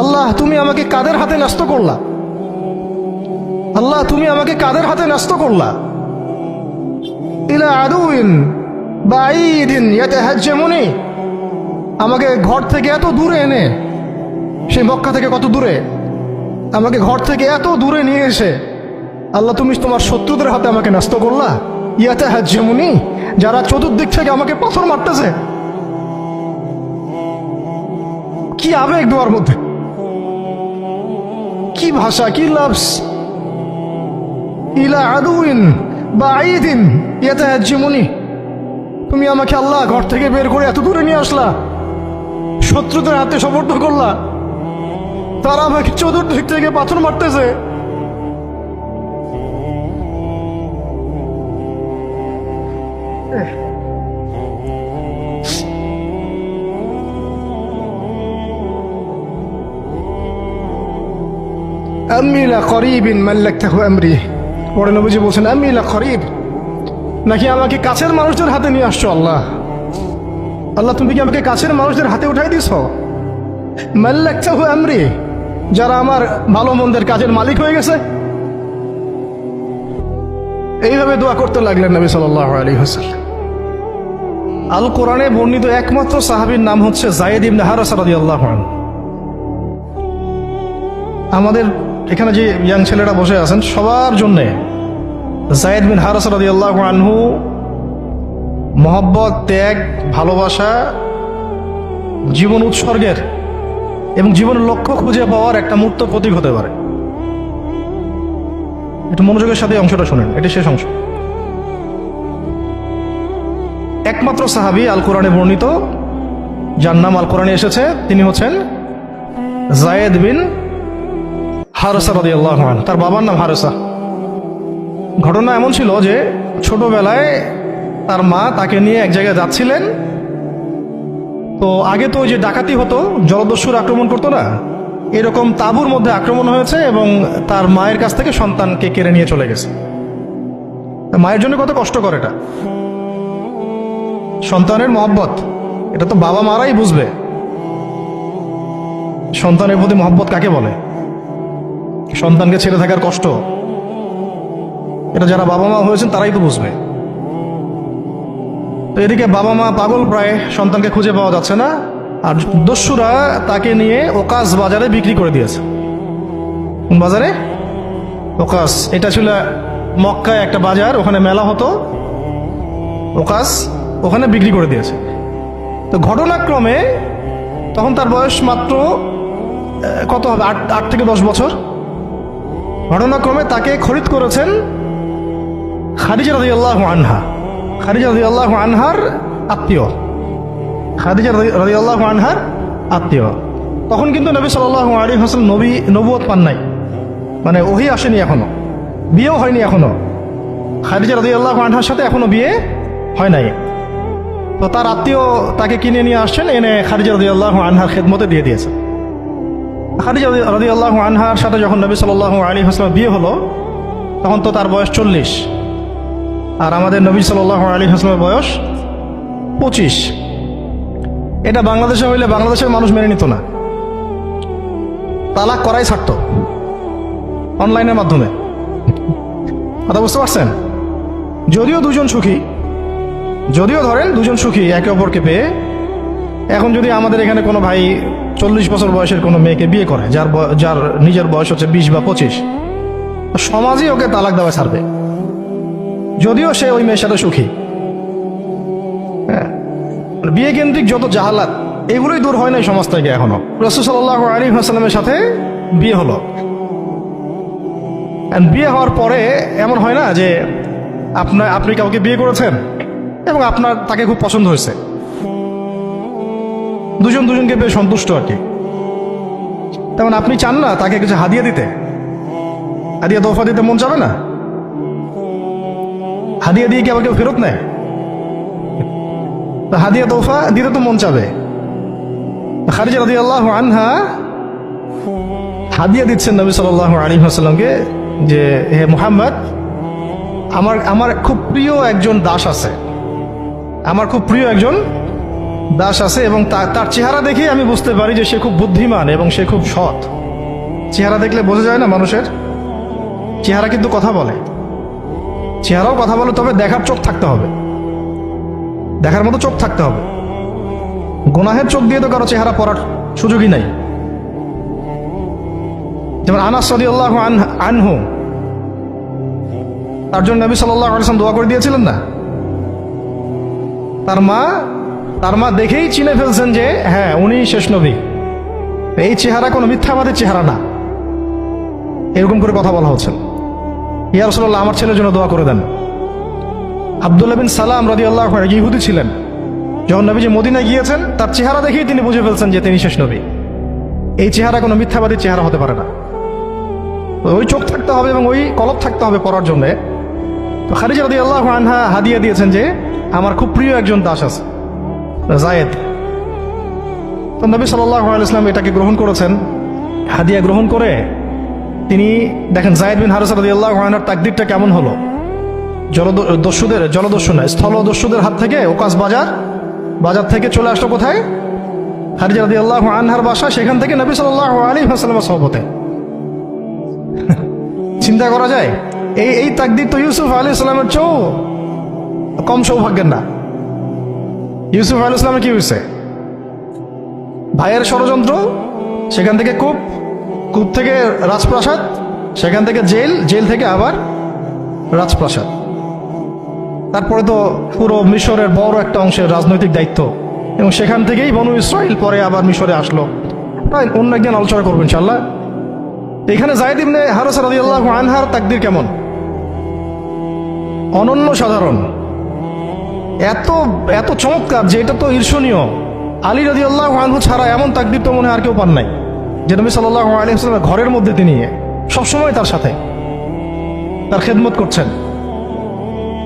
আল্লাহ তুমি আমাকে কাদের হাতে ন্যস্ত করলা? আল্লাহ তুমি আমাকে কাদের হাতে ন্যস্ত করলা? ইলা আদুইন বাঈদিন ইয়াতাহাজ্জামুনি, আমাকে ঘর থেকে এত দূরে এনে, সেই মক্কা থেকে কত দূরে, আমাকে ঘর থেকে এত দূরে নিয়ে এসে আল্লাহ তুমি তোমার শত্রুদের হাতে আমাকে ন্যস্ত করলা। ইয়াতাহাজ্জামুনি, যারা চতুর্দিক থেকে আমাকে পাথর মারতেছে। কি আবেগ দোয়ার মধ্যে, কি ভাষা, কি লাফজ। ইলা আদুইন বাঈদিন ইয়াতাহাজ্জামুনি, তুমি আমাকে আল্লাহ ঘর থেকে বের করে এত দূরে নিয়ে আসলা, শত্রুদের হাতে সমর্থ করলা, তারা আমাকে চতুর্দিক থেকে পাথর মারতেছে। আম্মি লা করিবিন মাল্লাকতাহু আমরি, পরে নবীজি বলছেন আম্মি লা করিব, নাকি আমাকে কাছের মানুষদের হাতে নিয়ে আসছো আল্লাহ? আল্লাহ তুমি কি আমাকে কাছের মানুষদের হাতে উঠাই দিছ? মাল্লাকতাহু আমরি, যারা আমার ভালো মন্দের কাজের মালিক হয়ে গেছে। এইভাবে দোয়া করতে লাগলেন নবী সাল্লাল্লাহু আলাইহি ওয়াসাল্লাম। আল কোরআনে বর্ণিত একমাত্র সাহাবীর নাম হচ্ছে যায়েদ ইবনে হারেসা রাদিয়াল্লাহু আনহু। আমাদের এখানে যে ইয়াং ছেলেরা বসে আছেন সবার জন্য যায়েদ বিন হারেসা রাদিয়াল্লাহু আনহু মহব্বত, ত্যাগ, ভালোবাসা, জীবন উৎসর্গের এবং জীবনের লক্ষ্য খুঁজে পাওয়ার একটা মূর্ত প্রতীক হতে পারে। একটু মনোযোগের সাথে অংশটা শুনেন, এটি শেষ অংশ। একমাত্র সাহাবী আল কোরআনে বর্ণিত যার নাম আল কোরআনে এসেছে তিনি হচ্ছেন যায়েদ বিন হারেসা রাদিয়াল্লাহু আনহু। তার বাবার নাম হারেসা। ঘটনা এমন ছিল যে ছোটবেলায় তার মা তাকে নিয়ে এক জায়গায় যাচ্ছিলেন। তো আগে তো ওই যে ডাকাতি হতো, জলদস্যুর আক্রমণ করতো না, এরকম তাঁবুর মধ্যে আক্রমণ হয়েছে এবং তার মায়ের কাছ থেকে সন্তানকে কেড়ে নিয়ে চলে গেছে। মায়ের জন্য কত কষ্টকর এটা। সন্তানের মহব্বত, এটা তো বাবা মারাই বুঝবে সন্তানের প্রতি মহব্বত কাকে বলে, সন্তানকে ছেড়ে থাকার কষ্ট, এটা যারা বাবা মা হয়েছেন তারাই তো বুঝবে। তো এদিকে বাবা মা পাগল প্রায়, সন্তানকে খুঁজে পাওয়া যাচ্ছে না, আর দস্যুরা তাকে নিয়ে ওকাস বাজারে বিক্রি করে দিয়েছে। কোন বাজারে? ওকাস। এটা ছিল মক্কায় একটা বাজার, ওখানে মেলা হতো, ওকাস, ওখানে বিক্রি করে দিয়েছে। তো ঘটনাক্রমে তখন তার বয়স মাত্র কত হবে, 8 থেকে 10 বছর। ঘটনাক্রমে তাকে খরিদ করেছেন খাদিজা রাদিয়াল্লাহু আনহা। খাদিজা রাদিয়াল্লাহু আনহার আত্মীয়, খাদিজা রাদিয়াল্লাহু আনহার আত্মীয়। তখন কিন্তু নবী সাল্লাল্লাহু আলাইহি ওয়াসাল্লাম নবুয়ত পান নাই, মানে ওহী আসেনি এখনো, বিয়েও হয়নি এখনো। খাদিজা রাদিয়াল্লাহু আনহার সাথে এখনো বিয়ে হয় নাই। তো তার আত্মীয় তাকে কিনে নিয়ে আসছেন, এনে খাদিজা রাদিয়াল্লাহু আনহার খেদমতে দিয়ে দিয়েছে। খাদিজা রাদিয়াল্লাহু আনহার সাথে যখন নবী সাল্লাল্লাহু আলাইহি ওয়াসাল্লাম বিয়ে হলো তখন তো তার বয়স 40, আর আমাদের নবী সাল্লাল্লাহু আলাইহি ওয়াসাল্লামের বয়স 25। এটা বাংলাদেশে হইলে বাংলাদেশের মানুষ মেনে নিত না, তালাক করাই ছাড়তো অনলাইনের মাধ্যমে। কথা বুঝতে পারছেন? যদিও দুজন সুখী, যদিও ধরেন দুজন সুখী একে অপরকে পেয়ে। এখন যদি আমাদের এখানে কোনো ভাই 40 বছর বয়সের কোনো মেয়েকে বিয়ে করে, যার নিজের বয়স হচ্ছে 20 বা 25, সমাজই ওকে তালাক দেওয়া ছাড়বে, যদিও সে ওই মেয়ের সাথে সুখী। হ্যাঁ, বিয়ে কেন্দ্রিক যত জাহালাত এগুলোই দূর হয় নাই সমাজ থেকে এখনো। রাসূল সাল্লাল্লাহু আলাইহি ওয়াসাল্লামের সাথে বিয়ে হলো। বিয়ে হওয়ার পরে এমন হয় না যে আপনি কাউকে বিয়ে করেছেন এবং আপনার তাকে খুব পছন্দ হয়েছে, দুজন দুজনকে পেয়ে সন্তুষ্ট আর কি, তেমন আপনি চান না তাকে কিছু হাদিয়া দিতে, হাদিয়া তোফা দিতে মন যাবে না? হাদিয়া দিয়ে কি আবার কেউ ফেরত নেয়? হাদিয়া তোফা দিতে তো মন চাবে। খাদিজা রাদিয়াল্লাহু আনহা হাদিয়া দিচ্ছেন নবী সাল্লাল্লাহু আলাইহি ওয়াসাল্লামকে যে হে মুহাম্মদ, আমার খুব প্রিয় একজন দাস আছে, আমার খুব প্রিয় একজন দাস আছে এবং তার চেহারা দেখেই আমি বুঝতে পারি যে সে খুব বুদ্ধিমান এবং সে খুব সৎ। চেহারা দেখলে বোঝা যায় না মানুষের? চেহারা কিন্তু কথা বলে, চেহারাও কথা বলে, তবে দেখার চোখ থাকতে হবে, দেখার মতো চোখ থাকতে হবে। গুনাহের চোখ দিয়ে তো কারো চেহারা পড়ার সুযোগই নাই। যেমন আনাস রাদিয়াল্লাহু আনহু, তার জন্য নবী সাল্লাল্লাহু আলাইহি ওয়াসাল্লাম দোয়া করে দিয়েছিলেন না? তার মা দেখেই চিনে ফেলছেন যে হ্যাঁ উনি শেষ নবী, এই চেহারা কোনো মিথ্যাবাদের চেহারা না। এরকম করে কথা বলা হচ্ছে, ইয়া রাসূলুল্লাহ আমার ছেলের জন্য দোয়া করে দেন। আব্দুল্লাহ বিন সালাম রাদিয়াল্লাহু আনহু ইহুদি ছিলেন, যখন নবীজি মদিনায় গিয়েছেন তার চেহারা দেখেই তিনি বুঝে ফেলছেন যে তিনি শেষ নবী। এই চেহারা কোনো মিথ্যাবাদী চেহারা হতে পারে না। ওই চোখ থাকতে হবে এবং ওই কলব থাকতে হবে পড়ার জন্য। তো খাদিজা রাদিয়াল্লাহু আনহা হাদিয়া দিয়েছেন যে আমার খুব প্রিয় একজন দাস আছে যায়েদ। তো নবী সাল্লাল্লাহু আলাইহি ওয়াসাল্লাম এটাকে গ্রহণ করেছেন। হাদিয়া গ্রহণ করে তিনি দেখেন যায়েদ বিন হারিসা রাদিয়াল্লাহু আনহুর তাকদীরটা কেমন হলো। স্থলদস্যুদের হাত থেকে ওকাস বাজার থেকে চলে আসলো কোথায়? খাদিজা রাদিয়াল্লাহু আনহার বাসা, সেখান থেকে নবী সাল্লাল্লাহু আলাইহি ওয়াসাল্লামের সহবতে। চিন্তা করা যায়? এই তাকদীর তো ইউসুফ আলাইহিস সালামের চেয়েও কম সৌভাগ্যের না। ইউসুফ আলাইহিস সালামের কি হয়েছে? ভাইয়ের ষড়যন্ত্র, সেখান থেকে কূপ থেকে রাজপ্রাসাদ, সেখান থেকে জেল থেকে আবার রাজপ্রাসাদ, তারপরে তো পুরো মিশরের বড় একটা অংশের রাজনৈতিক দায়িত্ব, এবং সেখান থেকেই বনু ইসরাইল পরে আবার মিশরে আসলো। তাই অন্য একদিন আলোচনা করবো ইনশাআল্লাহ। এখানে যায়েদ ইবনে হারিসা রাদিয়াল্লাহু আনহার তাকদীর কেমন? অনন্য সাধারণ, এত চমৎকার যে এটা তো ঈর্ষণীয়। আলী রাদিয়াল্লাহু আনহু ছাড়া এমন তাকদীর তো মনে হয় আর কেউ পান নাই, যে নবী সাল্লাল্লাহু আলাইহি ওয়াসাল্লামের ঘরের মধ্যে তিনি সবসময় তার সাথে তার খেদমত করছেন।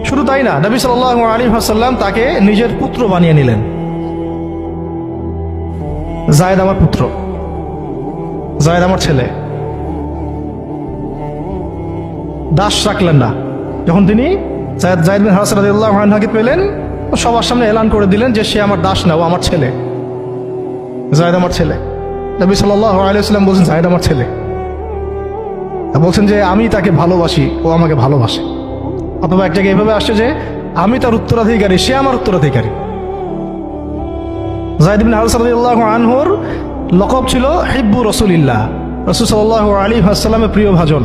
শুধু তাই না, নবী সাল্লাল্লাহু আলাইহি ওয়াসাল্লাম তাকে নিজের পুত্র বানিয়ে নিলেন। যায়েদ আমার পুত্র, যায়েদ আমার ছেলে। দাস রাখলেন না। যখন তিনি যায়েদ বিন হারিসা রাদিয়াল্লাহু আনহুকে পেলেন, সবার সামনে এলান করে দিলেন যে সে আমার দাস না, ও আমার ছেলে, যায়েদ আমার ছেলে। নবী সাল্লাল্লাহু আলাইহি ওয়াসাল্লাম বলছেন যায়েদ আমার ছেলে, বলছেন যে আমি তাকে ভালোবাসি, ও আমাকে ভালোবাসে। অথবা এক জায়গায় এভাবে আসছে যে আমি তার উত্তরাধিকারী, সে আমার উত্তরাধিকারী। যায়েদ বিন হারিসা রাদিয়াল্লাহু আনহুর লকব ছিল হিব্বু রাসূলিল্লাহ, রাসূল সাল্লাল্লাহু আলাইহি ওয়াসাল্লামের প্রিয় ভাজন।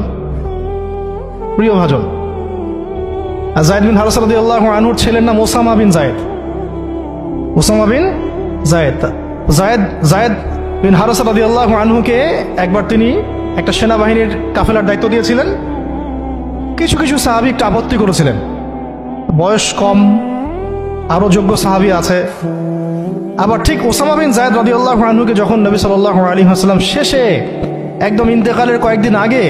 আর যায়েদ বিন হারিসা রাদিয়াল্লাহু আনহুর ছেলের নাম ওসামা বিন যায়েদ। যায়েদ বিন হারিসা রাদিয়াল্লাহু আনহুকে একবার তিনি একটা সেনাবাহিনীর কাফেলার দায়িত্ব দিয়েছিলেন। কিছু সাহাবী একটু আপত্তি করেছিলেন, বয়স কম, আরো যোগ্য সাহাবী আছে। আবার ঠিক ওসামা বিন যায়েদ রাদিয়াল্লাহু আনহুকে যখন নবী সাল্লাল্লাহু আলাইহি ওয়াসাল্লাম শেষে একদম ইন্তেকালের কয়েকদিন আগে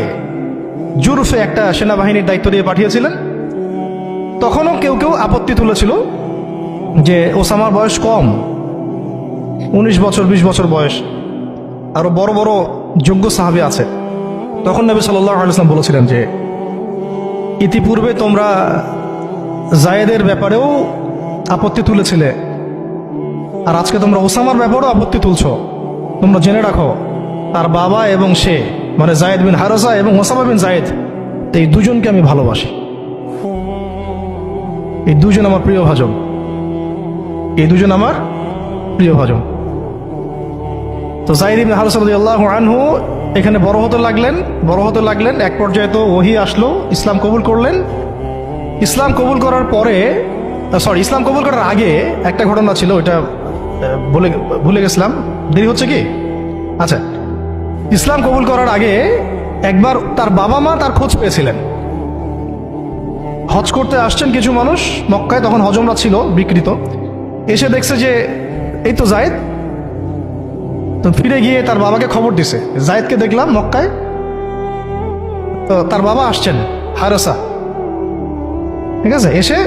জুরফে একটা সেনাবাহিনীর দায়িত্ব দিয়ে পাঠিয়েছিলেন, তখনও কেউ আপত্তি তুলেছিল যে ওসামার বয়স কম, 19 বছর 20 বছর বয়স, আরো বড় বড় যোগ্য সাহাবী আছে। তখন নবী সাল্লাল্লাহু আলাইহি ওয়াসাল্লাম বলেছিলেন যে ইতিপূর্বে তোমরা যায়েদের ব্যাপারেও আপত্তি তুলেছিলে, আর আজকে তোমরা ওসামার ব্যাপারেও আপত্তি তুলছো। তোমরা জেনে রাখো তার বাবা এবং সে, মানে যায়েদ বিন হারিসা এবং ওসামা বিন যায়েদ, এই দুজনকে আমি ভালোবাসি। এই দুজন আমার প্রিয় ভাজন, তো যায়েদ ইবনে হারিসা রাদিয়াল্লাহু আনহু এখানে বড় হতে লাগলেন। এক পর্যায়ে তো ওহী আসলো, ইসলাম কবুল করলেন। ইসলাম কবুল করার আগে একটা ঘটনা ছিল, ওইটা ভুলে গেছিলাম, দেরি হচ্ছে কি? আচ্ছা, ইসলাম কবুল করার আগে একবার তার বাবা মা তার খোঁজ পেয়েছিলেন। হজ করতে আসছেন কিছু মানুষ মক্কায়, তখন হজমরা ছিল বিকৃত, এসে দেখছে যে এই তো যায়েদ। তো ফিরে গিয়ে তার বাবাকে খবর দিছে, যায়েদকে দেখলাম মক্কায়। তো তার বাবা আসছেন হারিসা, ঠিক আছে, এসে